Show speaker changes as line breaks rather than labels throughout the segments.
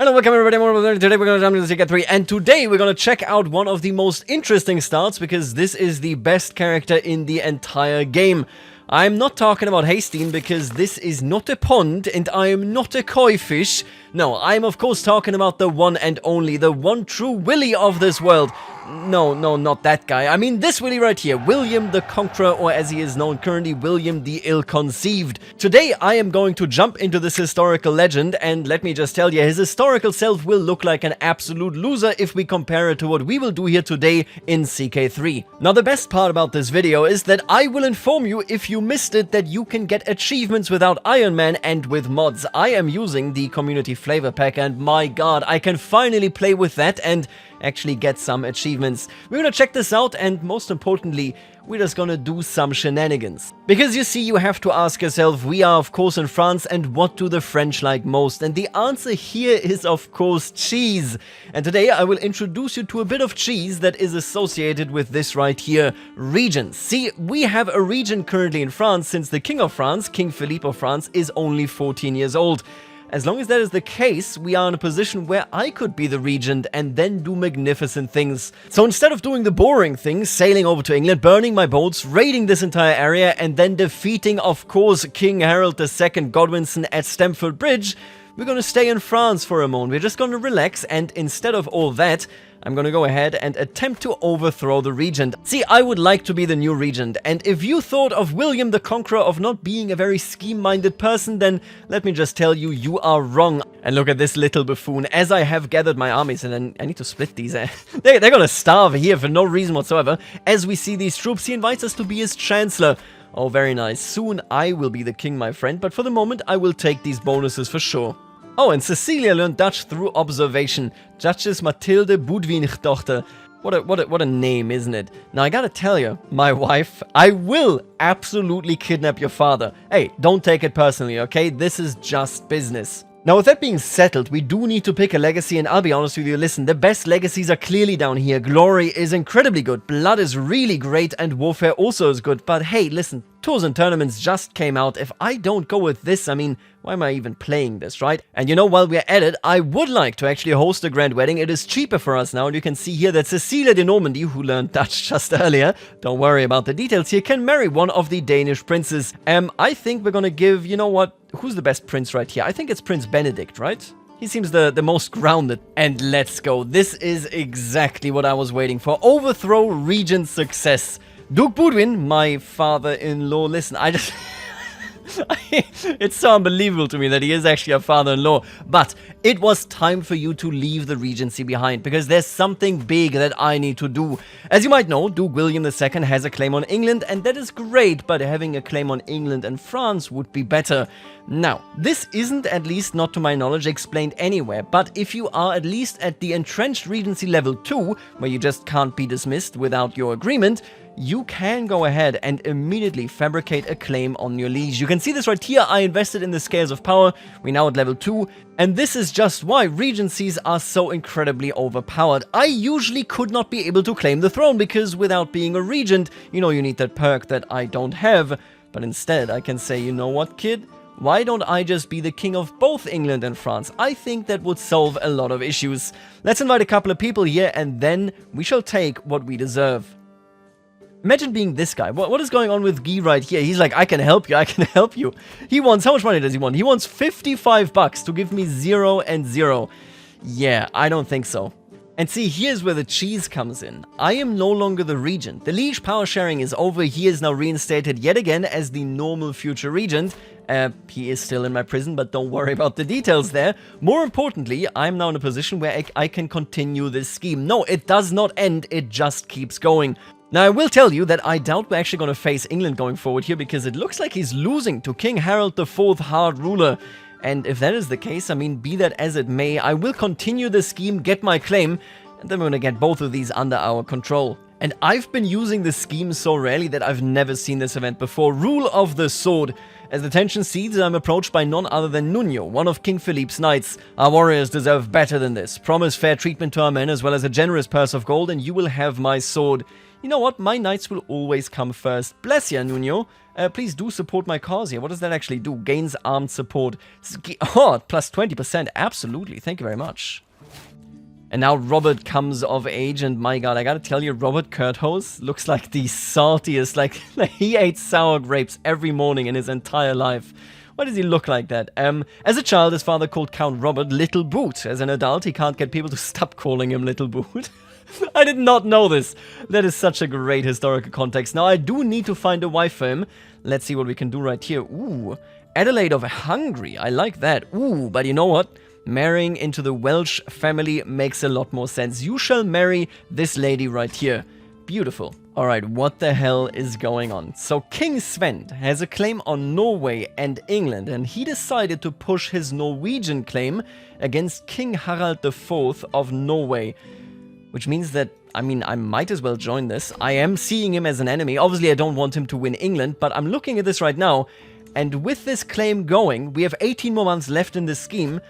Hello, welcome everybody. Today we're going to jump into CK3, and today we're going to check out one of the most interesting starts because this is the best character in the entire game. I'm not talking about Hastings because this is not a pond and I am not a koi fish. No, I'm of course talking about the one and only, the one true Willy of this world. No, not that guy. I mean this Willy right here, William the Conqueror, or as he is known currently, William the Ill-Conceived. Today I am going to jump into this historical legend, and let me just tell you, his historical self will look like an absolute loser if we compare it to what we will do here today in CK3. Now the best part about this video is that I will inform you, if you missed it, that you can get achievements without Iron Man and with mods. I am using the community flavor pack, and my god, I can finally play with that and actually get some achievements. We're gonna check this out, and most importantly, we're just gonna do some shenanigans. Because you see, you have to ask yourself, we are of course in France, and what do the French like most? And the answer here is of course cheese. And today I will introduce you to a bit of cheese that is associated with this right here, regents. See, we have a regent currently in France since the King of France, King Philippe of France, is only 14 years old. As long as that is the case, we are in a position where I could be the regent and then do magnificent things. So instead of doing the boring things, sailing over to England, burning my boats, raiding this entire area, and then defeating, of course, King Harold II Godwinson at Stamford Bridge, we're gonna stay in France for a moment. We're just gonna relax, and instead of all that, I'm gonna go ahead and attempt to overthrow the regent. See, I would like to be the new regent, and if you thought of William the Conqueror of not being a very scheme-minded person, then let me just tell you, you are wrong. And look at this little buffoon. As I have gathered my armies, and then I need to split these. They're gonna starve here for no reason whatsoever. As we see these troops, he invites us to be his chancellor. Oh, very nice. Soon I will be the king, my friend, but for the moment I will take these bonuses for sure. Oh, and Cecilia learned Dutch through observation. Duchess Mathilde Budwinchtochter. What a name, isn't it? Now, I gotta tell you, my wife, I will absolutely kidnap your father. Hey, don't take it personally, okay? This is just business. Now, with that being settled, we do need to pick a legacy, and I'll be honest with you, listen, the best legacies are clearly down here. Glory is incredibly good, Blood is really great, and Warfare also is good, but hey, listen, Tours and Tournaments just came out. If I don't go with this, I mean, why am I even playing this, right? And you know, while we're at it, I would like to actually host a grand wedding. It is cheaper for us now, and you can see here that Cecilia de Normandy, who learned Dutch just earlier, don't worry about the details here, can marry one of the Danish princes. I think we're gonna give, you know what, who's the best prince right here? I think it's Prince Benedict, right? He seems the most grounded. And let's go. This is exactly what I was waiting for. Overthrow regent success. Duke Budwin, my father-in-law. Listen, I just... it's so unbelievable to me that he is actually a father-in-law, but it was time for you to leave the Regency behind, because there's something big that I need to do. As you might know, Duke William II has a claim on England, and that is great, but having a claim on England and France would be better. Now, this isn't, at least not to my knowledge, explained anywhere, but if you are at least at the entrenched Regency level 2, where you just can't be dismissed without your agreement, you can go ahead and immediately fabricate a claim on your liege. You can see this right here. I invested in the Scales of Power. We're now at level 2. And this is just why Regencies are so incredibly overpowered. I usually could not be able to claim the throne because without being a regent, you know, you need that perk that I don't have. But instead, I can say, you know what, kid? Why don't I just be the king of both England and France? I think that would solve a lot of issues. Let's invite a couple of people here, and then we shall take what we deserve. Imagine being this guy. What is going on with Guy right here? He's like, I can help you, I can help you. He wants, how much money does he want? He wants 55 bucks to give me 0 and 0. Yeah, I don't think so. And see, here's where the cheese comes in. I am no longer the regent. The liege power sharing is over. He is now reinstated yet again as the normal future regent. He is still in my prison, but don't worry about the details there. More importantly, I'm now in a position where I can continue this scheme. No, it does not end, it just keeps going. Now, I will tell you that I doubt we're actually going to face England going forward here, because it looks like he's losing to King Harold IV, Hard Ruler. And if that is the case, I mean, be that as it may, I will continue the scheme, get my claim, and then we're going to get both of these under our control. And I've been using this scheme so rarely that I've never seen this event before. Rule of the Sword. As the tension seethes, I'm approached by none other than Nuno, one of King Philippe's knights. Our warriors deserve better than this. Promise fair treatment to our men, as well as a generous purse of gold, and you will have my sword. You know what? My knights will always come first. Bless ya, Nuno. Please do support my cause here. What does that actually do? Gains armed support. Oh, plus 20%. Absolutely. Thank you very much. And now Robert comes of age, and my god, I gotta tell you, Robert Curthose looks like the saltiest, like he ate sour grapes every morning in his entire life. Why does he look like that? As a child, his father called Count Robert Little Boot. As an adult, he can't get people to stop calling him Little Boot. I did not know this. That is such a great historical context. Now, I do need to find a wife for him. Let's see what we can do right here. Ooh, Adelaide of Hungary. I like that. Ooh, but you know what? Marrying into the Welsh family makes a lot more sense. You shall marry this lady right here. Beautiful. Alright, what the hell is going on? So King Sven has a claim on Norway and England, and he decided to push his Norwegian claim against King Harald IV of Norway. Which means that, I mean, I might as well join this. I am seeing him as an enemy. Obviously, I don't want him to win England, but I'm looking at this right now, and with this claim going, we have 18 more months left in this scheme.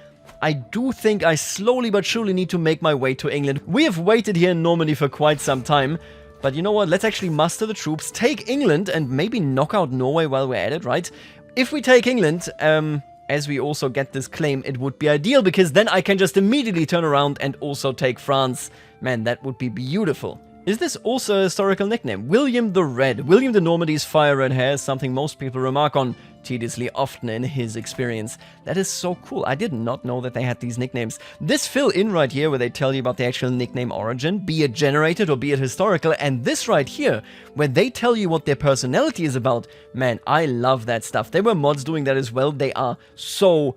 I do think I slowly but surely need to make my way to England. We have waited here in Normandy for quite some time, but you know what? Let's actually muster the troops, take England, and maybe knock out Norway while we're at it, right? If we take England, as we also get this claim, it would be ideal, because then I can just immediately turn around and also take France. Man, that would be beautiful. Is this also a historical nickname? William the Red. William the Normandy's fire red hair is something most people remark on tediously often in his experience. That is so cool. I did not know that they had these nicknames. This fill in right here where they tell you about the actual nickname origin, be it generated or be it historical, and this right here where they tell you what their personality is about. Man, I love that stuff. There were mods doing that as well. They are so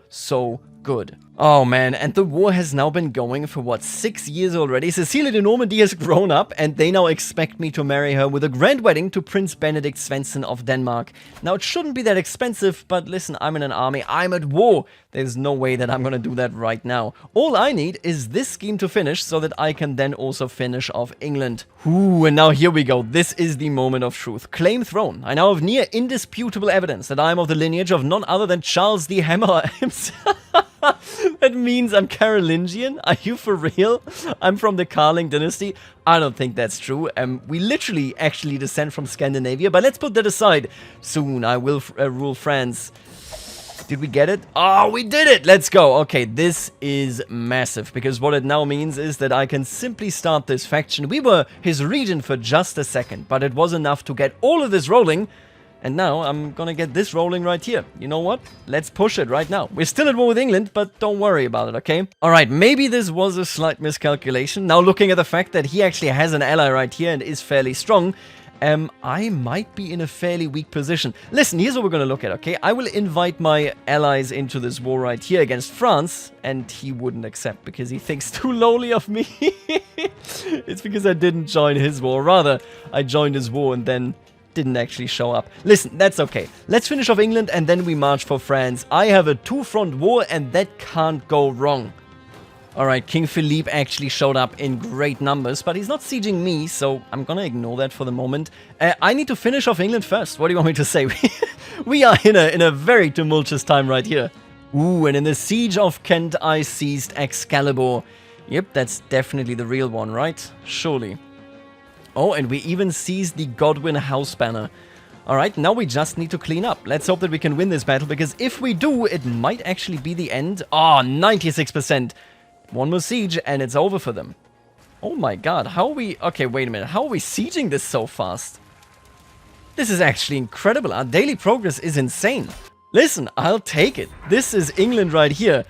good. Oh man, and the war has now been going for what, 6 years already? Cecilia de Normandy has grown up, and they now expect me to marry her with a grand wedding to Prince Benedict Svensson of Denmark. Now, it shouldn't be that expensive, but listen, I'm in an army, I'm at war. There's no way that I'm gonna do that right now. All I need is this scheme to finish so that I can then also finish off England. Ooh, and now here we go. This is the moment of truth. Claim throne. I now have near indisputable evidence that I am of the lineage of none other than Charles the Hammer himself. That means I'm Carolingian? Are you for real? I'm from the Carling dynasty? I don't think that's true. We literally actually descend from Scandinavia, but let's put that aside. Soon I will rule France. Did we get it? Oh, we did it! Let's go. Okay, this is massive, because what it now means is that I can simply start this faction. We were his regent for just a second, but it was enough to get all of this rolling. And now I'm gonna get this rolling right here. You know what? Let's push it right now. We're still at war with England, but don't worry about it, okay? Alright, maybe this was a slight miscalculation. Now looking at the fact that he actually has an ally right here and is fairly strong, I might be in a fairly weak position. Listen, here's what we're gonna look at, okay? I will invite my allies into this war right here against France, and he wouldn't accept because he thinks too lowly of me. It's because I didn't join his war. Rather, I joined his war and then didn't actually show up. Listen, that's okay. Let's finish off England and then we march for France. I have a two-front war and that can't go wrong. Alright, King Philippe actually showed up in great numbers, but he's not sieging me, so I'm gonna ignore that for the moment. I need to finish off England first. What do you want me to say? We are in a very tumultuous time right here. Ooh, and in the siege of Kent, I seized Excalibur. Yep, that's definitely the real one, right? Surely. Oh, and we even seized the Godwin house banner. Alright, now we just need to clean up. Let's hope that we can win this battle, because if we do, it might actually be the end. Oh, 96%. One more siege, and it's over for them. Oh my god, how are we... Okay, wait a minute. How are we sieging this so fast? This is actually incredible. Our daily progress is insane. Listen, I'll take it. This is England right here.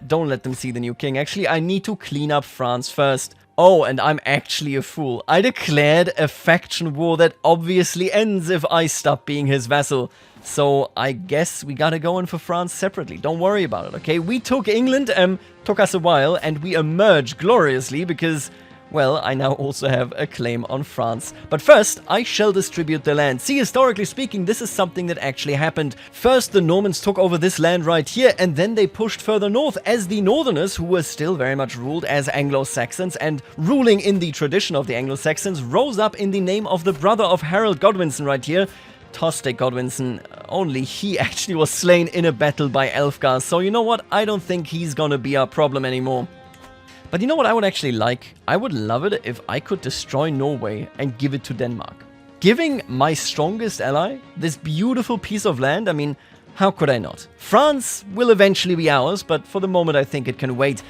Don't let them see the new king. Actually, I need to clean up France first. Oh, and I'm actually a fool. I declared a faction war that obviously ends if I stop being his vassal. So I guess we gotta go in for France separately. Don't worry about it, okay? We took England, took us a while, and we emerged gloriously because... well, I now also have a claim on France. But first, I shall distribute the land. See, historically speaking, this is something that actually happened. First, the Normans took over this land right here, and then they pushed further north as the Northerners, who were still very much ruled as Anglo-Saxons, and ruling in the tradition of the Anglo-Saxons, rose up in the name of the brother of Harold Godwinson right here, Tostig Godwinson. Only he actually was slain in a battle by Elfgar, so you know what? I don't think he's gonna be our problem anymore. But you know what I would actually like? I would love it if I could destroy Norway and give it to Denmark. Giving my strongest ally this beautiful piece of land, I mean, how could I not? France will eventually be ours, but for the moment I think it can wait.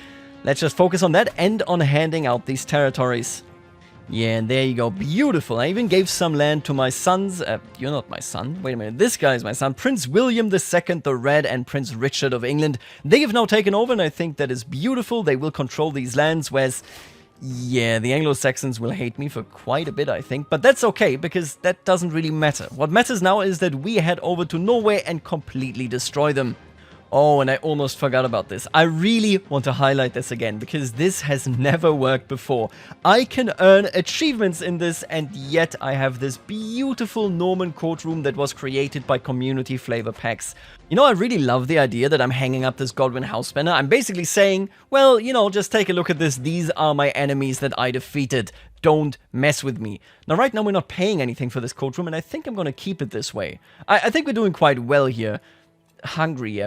Let's just focus on that and on handing out these territories. Yeah, and there you go. Beautiful. I even gave some land to my sons. You're not my son. Wait a minute. This guy is my son. Prince William II the Red and Prince Richard of England. They have now taken over, and I think that is beautiful. They will control these lands, whereas, yeah, the Anglo-Saxons will hate me for quite a bit, I think. But that's okay, because that doesn't really matter. What matters now is that we head over to Norway and completely destroy them. Oh, and I almost forgot about this. I really want to highlight this again, because this has never worked before. I can earn achievements in this, and yet I have this beautiful Norman courtroom that was created by community flavor packs. You know, I really love the idea that I'm hanging up this Godwin house banner. I'm basically saying, well, you know, just take a look at this. These are my enemies that I defeated. Don't mess with me. Now, right now, we're not paying anything for this courtroom, and I think I'm going to keep it this way. I think we're doing quite well here. Hungary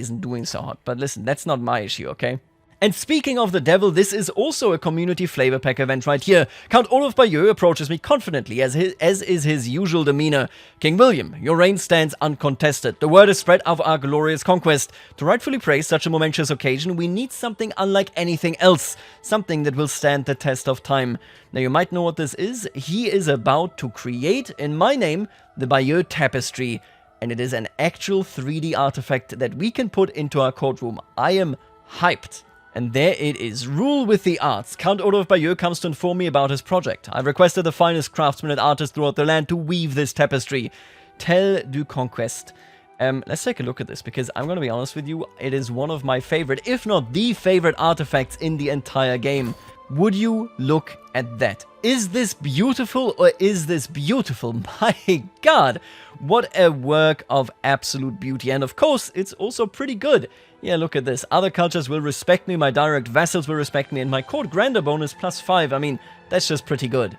isn't doing so hot, but listen, that's not my issue, okay? And speaking of the devil, this is also a community flavor pack event right here. Count Olaf Bayeux approaches me confidently, as is his usual demeanor. King William, your reign stands uncontested. The word is spread of our glorious conquest. To rightfully praise such a momentous occasion, we need something unlike anything else. Something that will stand the test of time. Now, you might know what this is. He is about to create, in my name, the Bayeux Tapestry. And it is an actual 3D artifact that we can put into our courtroom. I am hyped. And there it is. Rule with the arts. Count Olaf Bayeux comes to inform me about his project. I've requested the finest craftsmen and artists throughout the land to weave this tapestry. Tel du Conquest. Let's take a look at this, because I'm going to be honest with you, it is one of my favorite, if not the favorite artifacts in the entire game. Would you look at that? Is this beautiful, or is this beautiful? My god, what a work of absolute beauty. And of course, it's also pretty good. Yeah, look at this. Other cultures will respect me, my direct vassals will respect me, and my court grandeur bonus +5. I mean, that's just pretty good.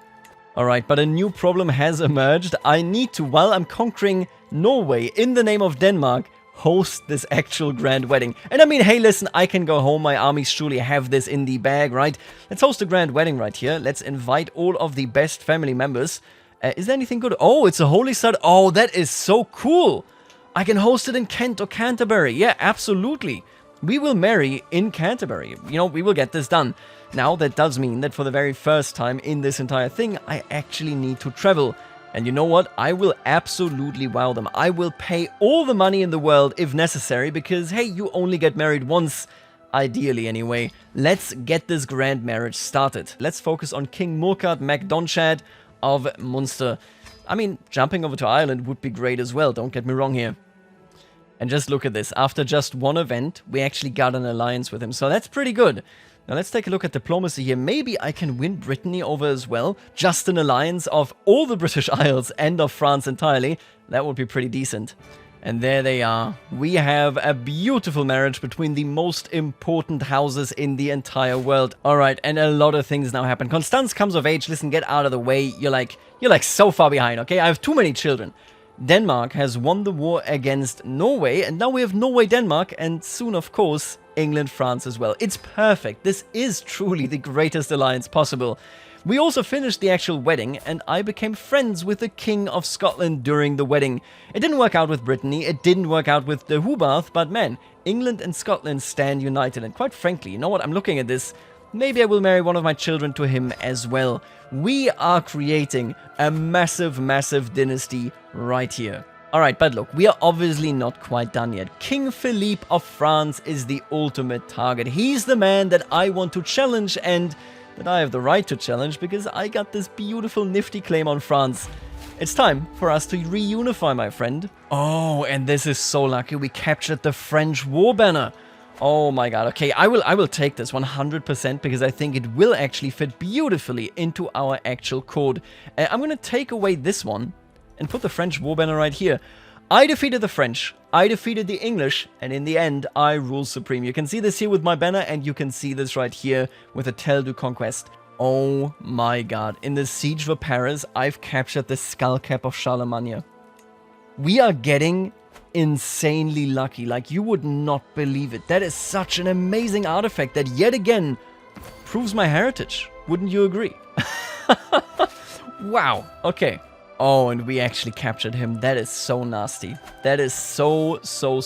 Alright, but a new problem has emerged. I need to, while I'm conquering Norway in the name of Denmark, host this actual grand wedding. And I mean, hey, listen, I can go home. My armies surely have this in the bag, right? Let's host a grand wedding right here. Let's invite all of the best family members. Is there anything good? Oh, it's a holy site. Oh, that is so cool. I can host it in Kent or Canterbury. Yeah, absolutely. We will marry in Canterbury. You know, we will get this done. Now, that does mean that for the very first time in this entire thing, I actually need to travel. And you know what? I will absolutely wow them. I will pay all the money in the world if necessary, because, hey, you only get married once. Ideally, anyway. Let's get this grand marriage started. Let's focus on King Murkard MacDonchad of Munster. I mean, jumping over to Ireland would be great as well, don't get me wrong here. And just look at this. After just one event, we actually got an alliance with him, so that's pretty good. Now let's take a look at diplomacy here. Maybe I can win Brittany over as well. Just an alliance of all the British Isles and of France entirely. That would be pretty decent. And there they are. We have a beautiful marriage between the most important houses in the entire world. Alright, and a lot of things now happen. Constance comes of age. Listen, get out of the way. You're like so far behind, okay? I have too many children. Denmark has won the war against Norway, and now we have Norway-Denmark, and soon, of course, England-France as well. It's perfect. This is truly the greatest alliance possible. We also finished the actual wedding, and I became friends with the King of Scotland during the wedding. It didn't work out with Brittany, it didn't work out with the Hubarth, but man, England and Scotland stand united, and quite frankly, you know what, I'm looking at this. Maybe I will marry one of my children to him as well. We are creating a massive, massive dynasty right here. Alright, but look, we are obviously not quite done yet. King Philippe of France is the ultimate target. He's the man that I want to challenge, and that I have the right to challenge, because I got this beautiful nifty claim on France. It's time for us to reunify, my friend. Oh, and this is so lucky. We captured the French war banner. Oh my god, okay, I will take this 100% because I think it will actually fit beautifully into our actual code. I'm gonna take away this one and put the French war banner right here. I defeated the French, I defeated the English, and in the end, I rule supreme. You can see this here with my banner, and you can see this right here with the Tel du Conquest. Oh my god, in the Siege of Paris, I've captured the skull cap of Charlemagne. We are getting insanely lucky, like you would not believe it. That is such an amazing artifact that yet again proves my heritage. Wouldn't you agree? Wow. Okay. Oh, and we actually captured him. That is so nasty. That is so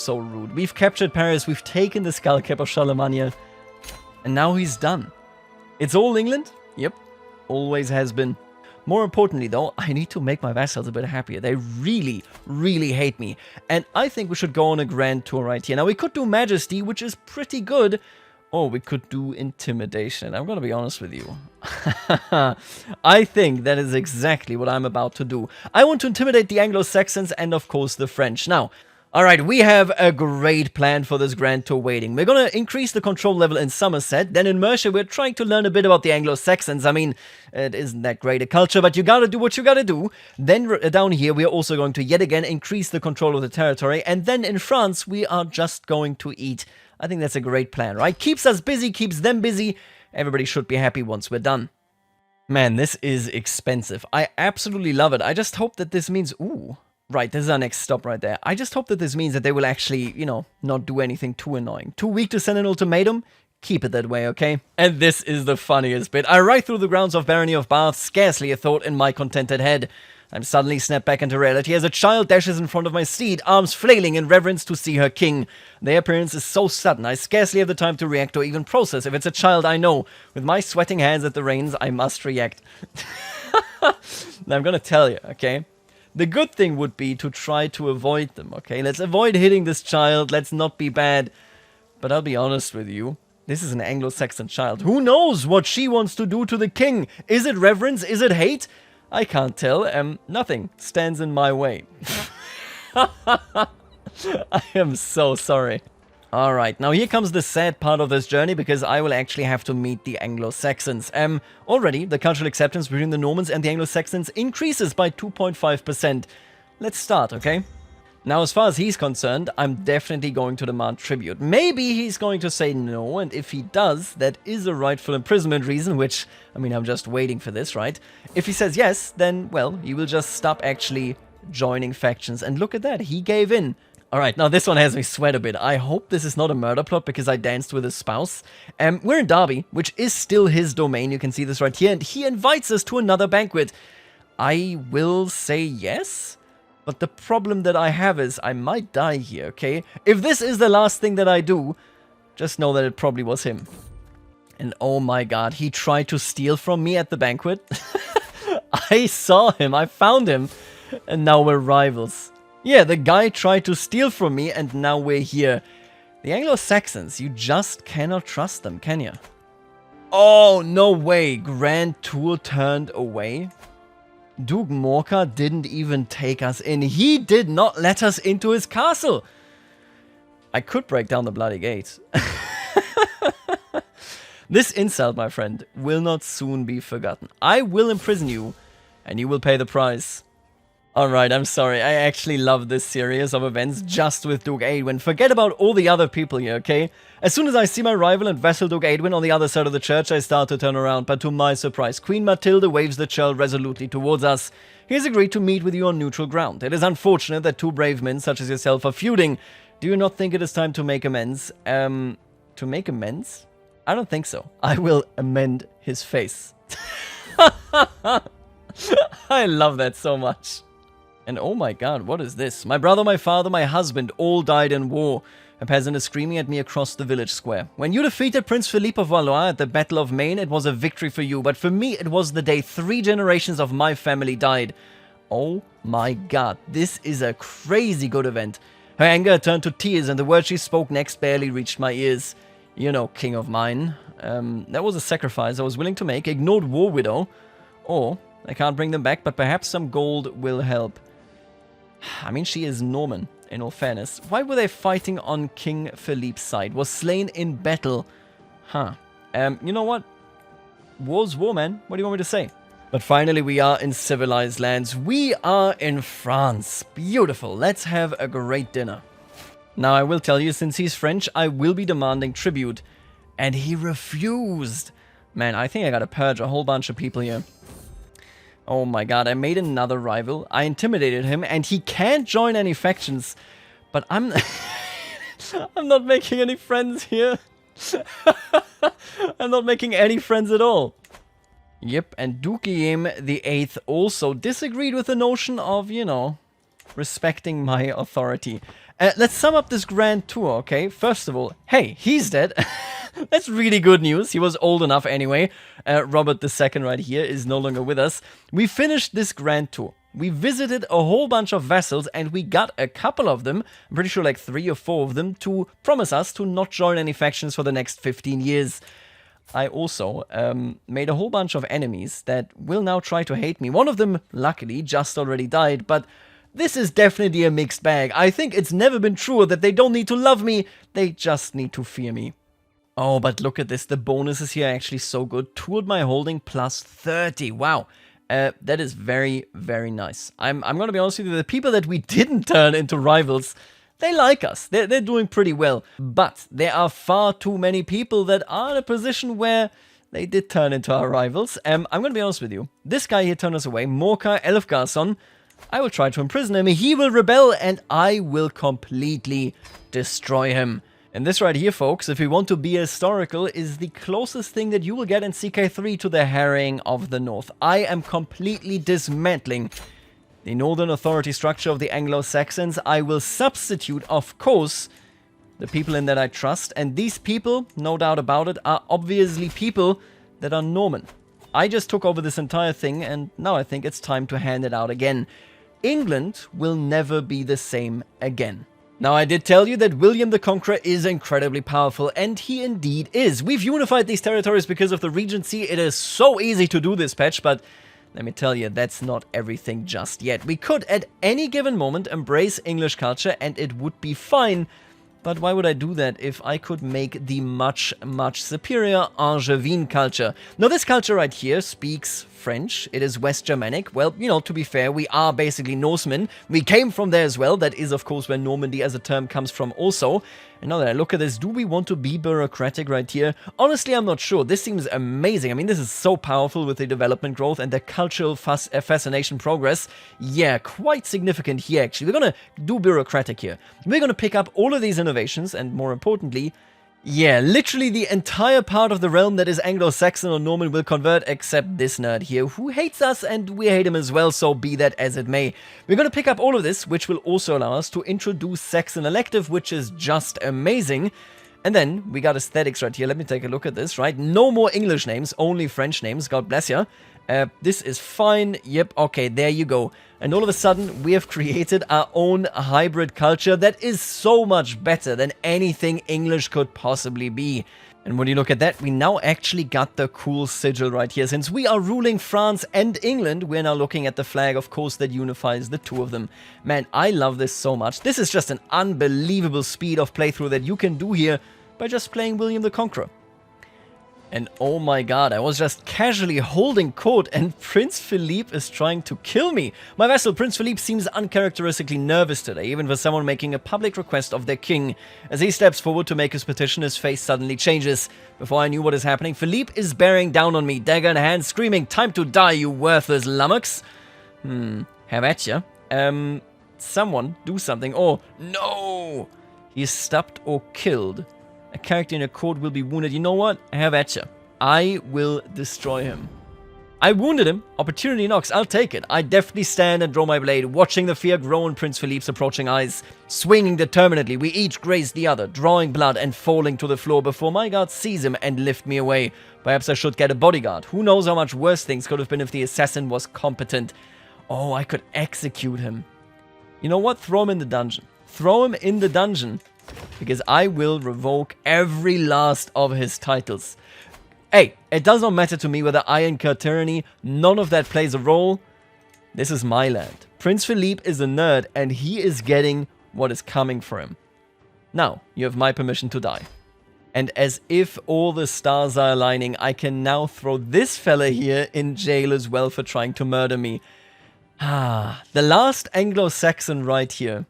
rude. We've captured Paris. We've taken the skull cap of Charlemagne. And now he's done. It's all England? Yep. Always has been. More importantly, though, I need to make my vassals a bit happier. They really hate me. And I think we should go on a grand tour right here. Now, we could do Majesty, which is pretty good. Or we could do Intimidation. I'm going to be honest with you. I think that is exactly what I'm about to do. I want to intimidate the Anglo-Saxons and, of course, the French. Now, alright, we have a great plan for this grand tour waiting. We're going to increase the control level in Somerset. Then in Mercia, we're trying to learn a bit about the Anglo-Saxons. I mean, it isn't that great a culture, but you gotta do what you gotta do. Then down here, we are also going to yet again increase the control of the territory. And then in France, we are just going to eat. I think that's a great plan, right? Keeps us busy, keeps them busy. Everybody should be happy once we're done. Man, this is expensive. I absolutely love it. I just hope that this means... Ooh, right, this is our next stop right there. I just hope that this means that they will actually, you know, not do anything too annoying. Too weak to send an ultimatum? Keep it that way, okay? And this is the funniest bit. I ride through the grounds of Barony of Bath, scarcely a thought in my contented head. I'm suddenly snapped back into reality as a child dashes in front of my steed, arms flailing in reverence to see her king. Their appearance is so sudden, I scarcely have the time to react or even process if it's a child I know. With my sweating hands at the reins, I must react. Now, I'm gonna tell you, okay? The good thing would be to try to avoid them, okay? Let's avoid hitting this child, let's not be bad. But I'll be honest with you, this is an Anglo-Saxon child. Who knows what she wants to do to the king? Is it reverence? Is it hate? I can't tell. Nothing stands in my way. I am so sorry. Alright, now here comes the sad part of this journey, because I will actually have to meet the Anglo-Saxons. Already, the cultural acceptance between the Normans and the Anglo-Saxons increases by 2.5%. Let's start, okay? Now, as far as he's concerned, I'm definitely going to demand tribute. Maybe he's going to say no, and if he does, that is a rightful imprisonment reason, which, I mean, I'm just waiting for this, right? If he says yes, then, well, he will just stop actually joining factions. And look at that, he gave in. Alright, now this one has me sweat a bit. I hope this is not a murder plot because I danced with his spouse. We're in Derby, which is still his domain, you can see this right here, and he invites us to another banquet. I will say yes? But the problem that I have is I might die here, okay? If this is the last thing that I do, just know that it probably was him. And oh my god, he tried to steal from me at the banquet. I saw him, I found him, and now we're rivals. Yeah, the guy tried to steal from me, and now we're here. The Anglo-Saxons, you just cannot trust them, can you? Oh, no way, Grand Tour turned away? Duke Morcar didn't even take us in. He did not let us into his castle. I could break down the bloody gate. This insult, my friend, will not soon be forgotten. I will imprison you, and you will pay the price. Alright, I'm sorry. I actually love this series of events just with Duke Aedwin. Forget about all the other people here, okay? As soon as I see my rival and vassal Duke Aedwin on the other side of the church, I start to turn around, but to my surprise, Queen Matilda waves the child resolutely towards us. He has agreed to meet with you on neutral ground. It is unfortunate that two brave men such as yourself are feuding. Do you not think it is time to make amends? To make amends? I don't think so. I will amend his face. I love that so much. And oh my god, what is this? My brother, my father, my husband all died in war. A peasant is screaming at me across the village square. When you defeated Prince Philippe of Valois at the Battle of Maine, it was a victory for you, but for me it was the day 3 generations of my family died. Oh my god, this is a crazy good event. Her anger turned to tears, and the words she spoke next barely reached my ears. You know, king of mine. That was a sacrifice I was willing to make. Ignored war widow. Or, I can't bring them back, but perhaps some gold will help. I mean, she is Norman, in all fairness. Why were they fighting on King Philippe's side? Was slain in battle. Huh. You know what? War's war, man. What do you want me to say? But finally, we are in civilized lands. We are in France. Beautiful. Let's have a great dinner. Now, I will tell you, since he's French, I will be demanding tribute. And he refused. Man, I think I gotta purge a whole bunch of people here. Oh my god, I made another rival. I intimidated him, and he can't join any factions. But I'm... I'm not making any friends here. I'm not making any friends at all. Yep, and Dukiem the Eighth also disagreed with the notion of, you know, respecting my authority. Let's sum up this grand tour, okay? First of all, hey, he's dead. That's really good news. He was old enough anyway. Robert II right here is no longer with us. We finished this grand tour. We visited a whole bunch of vassals and we got a couple of them, I'm pretty sure like 3 or 4 of them, to promise us to not join any factions for the next 15 years. I also made a whole bunch of enemies that will now try to hate me. One of them, luckily, just already died, but this is definitely a mixed bag. I think it's never been truer that they don't need to love me, they just need to fear me. Oh, but look at this, the bonuses here are actually so good. Toward my holding plus 30, wow. That is very, very nice. I'm gonna be honest with you, the people that we didn't turn into rivals, they like us. They're doing pretty well. But there are far too many people that are in a position where they did turn into our rivals. I'm gonna be honest with you. This guy here turned us away, Morka Elfgarson. I will try to imprison him, he will rebel, and I will completely destroy him. And this right here, folks, if we want to be historical, is the closest thing that you will get in CK3 to the harrying of the North. I am completely dismantling the northern authority structure of the Anglo-Saxons. I will substitute, of course, the people in that I trust. And these people, no doubt about it, are obviously people that are Norman. I just took over this entire thing, and now I think it's time to hand it out again. England will never be the same again. Now, I did tell you that William the Conqueror is incredibly powerful, and he indeed is. We've unified these territories because of the Regency. It is so easy to do this patch, but let me tell you, that's not everything just yet. We could, at any given moment, embrace English culture, and it would be fine. But why would I do that if I could make the much, much superior Angevin culture? Now, this culture right here speaks French. It is West Germanic. Well, you know, to be fair, we are basically Norsemen. We came from there as well. That is, of course, where Normandy as a term comes from also. And now that I look at this, do we want to be bureaucratic right here? Honestly, I'm not sure. This seems amazing. I mean, this is so powerful with the development growth and the cultural fascination progress. Yeah, quite significant here, actually. We're going to do bureaucratic here. We're going to pick up all of these innovations and, more importantly, yeah, literally the entire part of the realm that is Anglo-Saxon or Norman will convert, except this nerd here, who hates us, and we hate him as well, so be that as it may. We're going to pick up all of this, which will also allow us to introduce Saxon Elective, which is just amazing. And then, we got aesthetics right here. Let me take a look at this, right? No more English names, only French names, God bless ya. This is fine. Yep, okay, there you go. And all of a sudden, we have created our own hybrid culture that is so much better than anything English could possibly be. And when you look at that, we now actually got the cool sigil right here. Since we are ruling France and England, we're now looking at the flag, of course, that unifies the two of them. Man, I love this so much. This is just an unbelievable speed of playthrough that you can do here by just playing William the Conqueror. And oh my god, I was just casually holding court and Prince Philippe is trying to kill me. My vassal Prince Philippe seems uncharacteristically nervous today, even for someone making a public request of their king. As he steps forward to make his petition, his face suddenly changes. Before I knew what is happening, Philippe is bearing down on me, dagger in hand, screaming, "Time to die, you worthless lummox!" Have at ya. Someone do something. Oh, no! He is stabbed or killed. A character in a court will be wounded. You know what? Have at ya. I will destroy him. I wounded him. Opportunity knocks. I'll take it. I deftly stand and draw my blade, watching the fear grow in Prince Philippe's approaching eyes. Swinging determinedly, we each graze the other, drawing blood and falling to the floor before my guard sees him and lift me away. Perhaps I should get a bodyguard. Who knows how much worse things could have been if the assassin was competent. Oh, I could execute him. You know what? Throw him in the dungeon. Throw him in the dungeon. Because I will revoke every last of his titles. Hey, it does not matter to me whether I incur tyranny. None of that plays a role. This is my land. Prince Philippe is a nerd and he is getting what is coming for him. Now, you have my permission to die. And as if all the stars are aligning, I can now throw this fella here in jail as well for trying to murder me. The last Anglo-Saxon right here.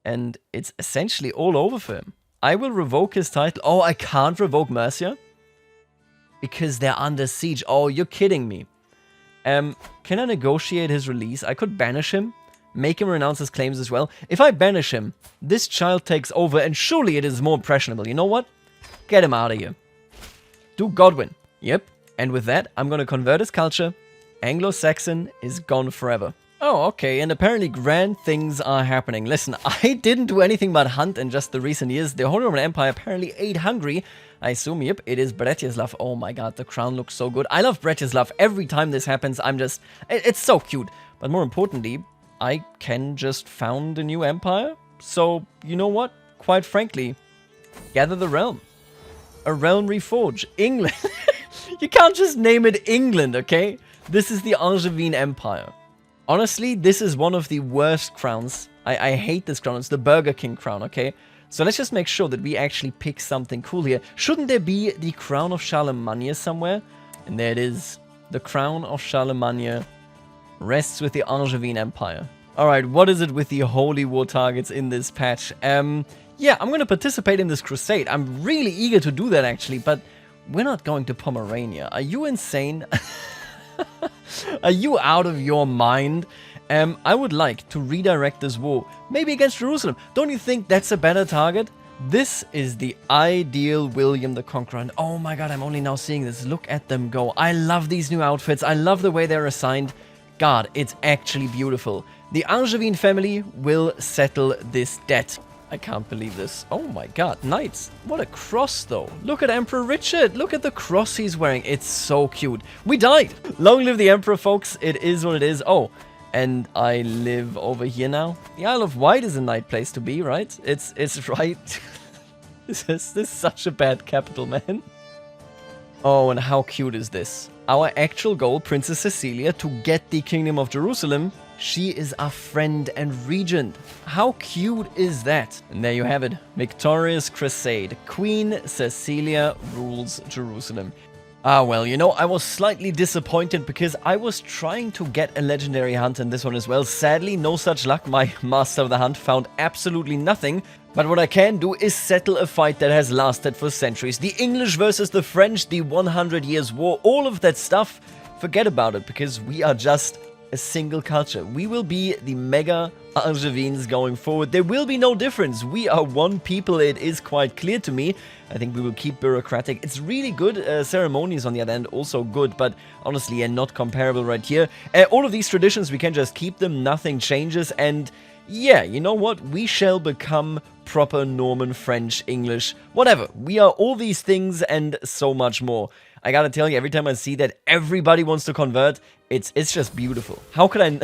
And it's essentially all over for him. I will revoke his title. Oh, I can't revoke Mercia? Because they're under siege. Oh, you're kidding me. Can I negotiate his release? I could banish him. Make him renounce his claims as well. If I banish him, this child takes over and surely it is more impressionable. You know what? Get him out of here. Do Godwin. Yep. And with that, I'm gonna convert his culture. Anglo-Saxon is gone forever. Oh, okay, and apparently grand things are happening. Listen, I didn't do anything but hunt in just the recent years. The Holy Roman Empire apparently ate hungry. I assume, yep, it is Bretislav. Oh my god, the crown looks so good. I love Bretislav. Every time this happens, I'm just... It's so cute. But more importantly, I can just found a new empire. So, you know what? Quite frankly, gather the realm. A realm reforge. England. You can't just name it England, okay? This is the Angevin Empire. Honestly, this is one of the worst crowns. I hate this crown. It's the Burger King crown, okay? So let's just make sure that we actually pick something cool here. Shouldn't there be the crown of Charlemagne somewhere? And there it is. The crown of Charlemagne rests with the Angevin Empire. Alright, what is it with the holy war targets in this patch? Yeah, I'm going to participate in this crusade. I'm really eager to do that actually, but we're not going to Pomerania. Are you insane? Are you out of your mind? I would like to redirect this war, maybe against Jerusalem. Don't you think that's a better target? This is the ideal William the Conqueror. And oh my god, I'm only now seeing this. Look at them go. I love these new outfits. I love the way they're assigned. God, it's actually beautiful. The Angevin family will settle this debt. I can't believe this. Oh my god, knights. What a cross though. Look at Emperor Richard. Look at the cross he's wearing. It's so cute. We died. Long live the Emperor, folks. It is what it is. Oh, and I live over here now. The Isle of Wight is a nice place to be, right? It's right. This is such a bad capital, man. Oh, and how cute is this? Our actual goal, Princess Cecilia, to get the Kingdom of Jerusalem. She is our friend and regent. How cute is that? And there you have it. Victorious crusade. Queen Cecilia rules Jerusalem. Ah, well, you know, I was slightly disappointed because I was trying to get a legendary hunt in this one as well. Sadly, no such luck. My master of the hunt found absolutely nothing. But what I can do is settle a fight that has lasted for centuries. The English versus the French, the 100 Years' War, all of that stuff. Forget about it because we are just a single culture. We will be the mega Angevins going forward. There will be no difference. We are one people. It is quite clear to me. I think we will keep bureaucratic. It's really good. Ceremonies on the other end also good, but honestly, not comparable right here. All of these traditions, we can just keep them. Nothing changes. And yeah, you know what? We shall become proper Norman, French, English, whatever. We are all these things and so much more. I gotta tell you, every time I see that everybody wants to convert, it's just beautiful. How could I...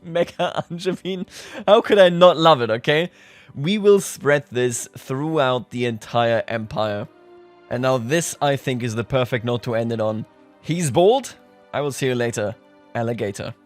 Mega Angevin? How could I not love it, okay? We will spread this throughout the entire empire. And now this, I think, is the perfect note to end it on. He's bold. I will see you later, alligator.